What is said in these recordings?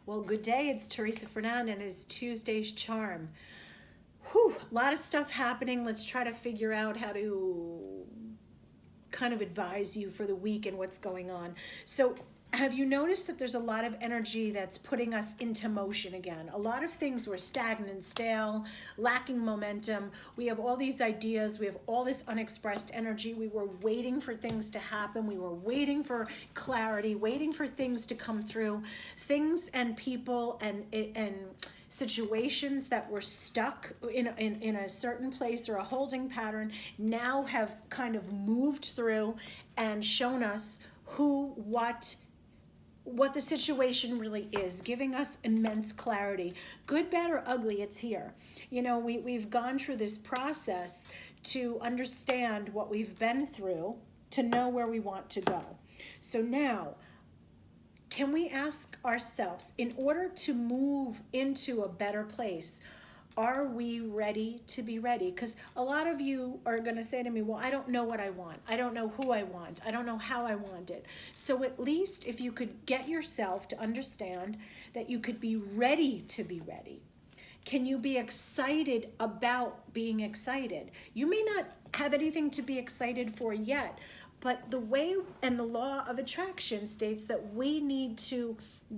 Well, good day. It's Teresa Fernand and it's Tuesday's Charm. Whew, a lot of stuff happening. Let's try to figure out how to kind of advise you for the week and what's going on. So, have you noticed that there's a lot of energy that's putting us into motion again? A lot of things were stagnant, stale, lacking momentum. We have all these ideas. We have all this unexpressed energy. We were waiting for things to happen. We were waiting for clarity, waiting for things to come through. Things and people and situations that were stuck in a certain place or a holding pattern now have kind of moved through and shown us who, what the situation really is, giving us immense clarity. Good, bad, or ugly, it's here. You know, we've gone through this process to understand what we've been through, to know where we want to go. So now, can we ask ourselves, in order to move into a better place, are we ready to be ready? Because a lot of you are going to say to me, well, I don't know what I want. I don't know who I want. I don't know how I want it. So at least if you could get yourself to understand that you could be ready to be ready. Can you be excited about being excited? You may not have anything to be excited for yet, but the way and the law of attraction states that we need to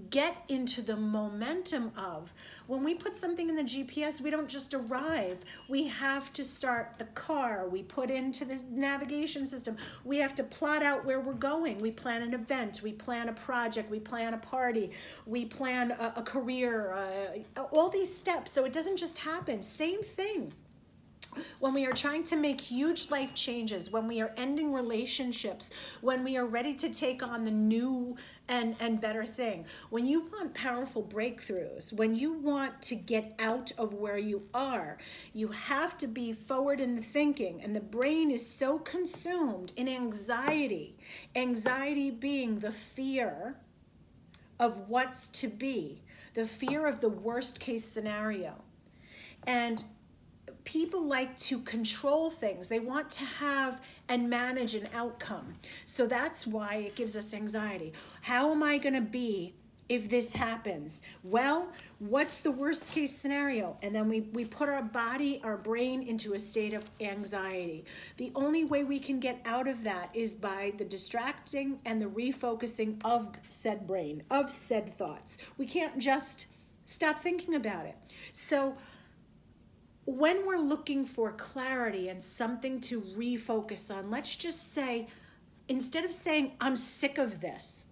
get into the momentum of, when we put something in the GPS, we don't just arrive. We have to start the car. We put into the navigation system. We have to plot out where we're going. We plan an event. We plan a project. We plan a party. We plan a career, all these steps. So it doesn't just happen. Same thing. When we are trying to make huge life changes, when we are ending relationships, when we are ready to take on the new and better thing, when you want powerful breakthroughs, when you want to get out of where you are, you have to be forward in the thinking. And the brain is so consumed in anxiety, anxiety being the fear of what's to be, the fear of the worst case scenario. And people like to control things. They want to have and manage an outcome. So that's why it gives us anxiety. How am I going to be if this happens? Well, what's the worst case scenario? And then we put our body, our brain into a state of anxiety. The only way we can get out of that is by the distracting and the refocusing of said brain, of said thoughts. We can't just stop thinking about it. So when we're looking for clarity and something to refocus on, let's just say, instead of saying, I'm sick of this,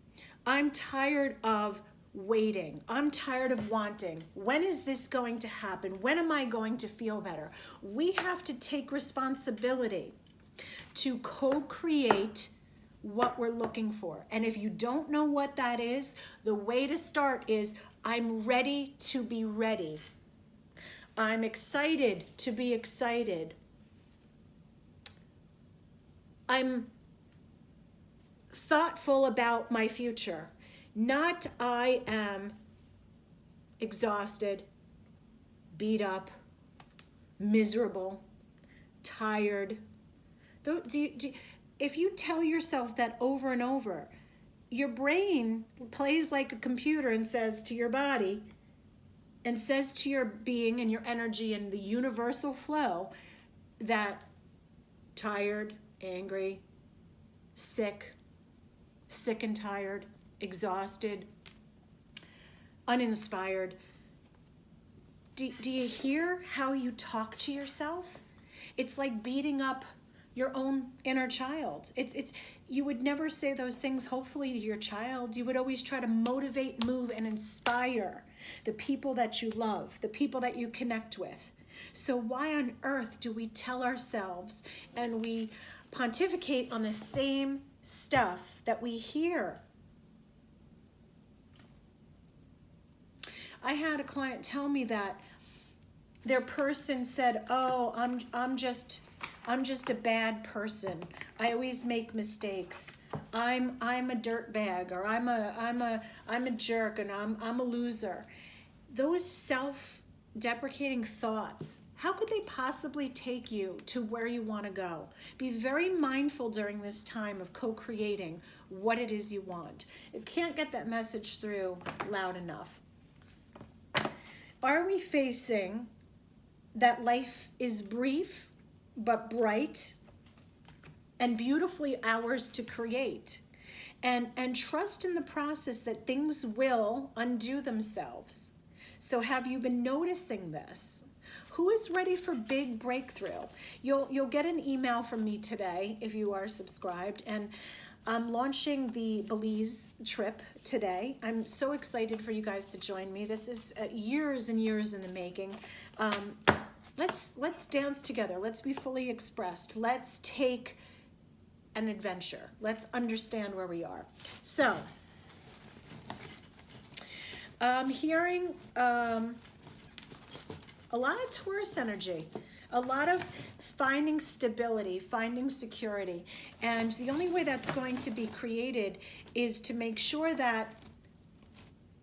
I'm tired of waiting, I'm tired of wanting, when is this going to happen? When am I going to feel better? We have to take responsibility to co-create what we're looking for. And if you don't know what that is, the way to start is, I'm ready to be ready. I'm excited to be excited. I'm thoughtful about my future. Not I am exhausted, beat up, miserable, tired. If you tell yourself that over and over, your brain plays like a computer and says to your body, and says to your being and your energy and the universal flow that tired, angry, sick and tired, exhausted, uninspired. Do you hear how you talk to yourself? It's like beating up your own inner child. It's you would never say those things, hopefully, to your child. You would always try to motivate, move, and inspire the people that you love, the people that you connect with. So why on earth do we tell ourselves and we pontificate on the same stuff that we hear? I had a client tell me that their person said, "Oh, I'm just a bad person. I always make mistakes. I'm a dirtbag, or I'm a jerk, and I'm a loser." Those self-deprecating thoughts, how could they possibly take you to where you want to go? Be very mindful during this time of co-creating what it is you want. It can't get that message through loud enough. Are we facing that life is brief but bright and beautifully ours to create? And trust in the process that things will undo themselves. So have you been noticing this? Who is ready for big breakthrough? You'll get an email from me today if you are subscribed, and I'm launching the Belize trip today. I'm so excited for you guys to join me. This is years and years in the making. Let's dance together. Let's be fully expressed. Let's take an adventure. Let's understand where we are. So, I'm hearing a lot of Taurus energy, a lot of finding stability, finding security. And the only way that's going to be created is to make sure that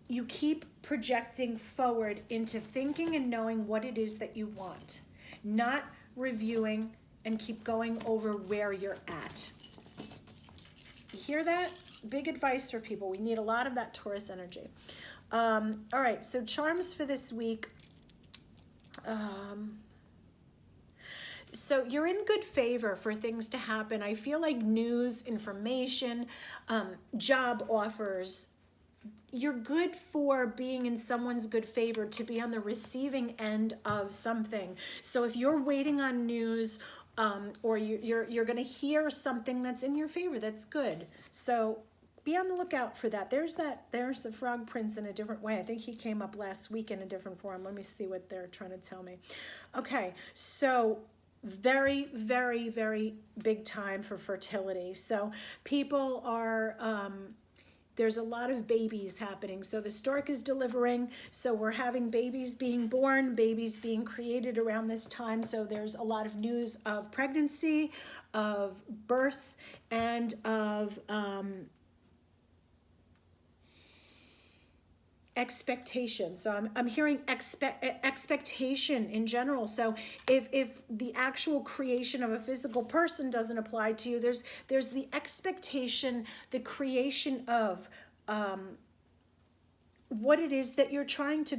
you keep projecting forward into thinking and knowing what it is that you want, not reviewing and keep going over where you're at. You hear that? Big advice for people. We need a lot of that Taurus energy. All right, so charms for this week. So you're in good favor for things to happen. I feel like news, information, job offers, you're good for being in someone's good favor, to be on the receiving end of something. So if you're waiting on news, or you're going to hear something that's in your favor, that's good. So be on the lookout for that. There's the Frog Prince in a different way. I think he came up last week in a different form. Let me see what they're trying to tell me. Okay, so very, very, very big time for fertility. So people are, there's a lot of babies happening. So the stork is delivering. So we're having babies being born, babies being created around this time. So there's a lot of news of pregnancy, of birth, and of expectation. So I'm hearing expectation in general. So if the actual creation of a physical person doesn't apply to you, there's the expectation, the creation of what it is that you're trying to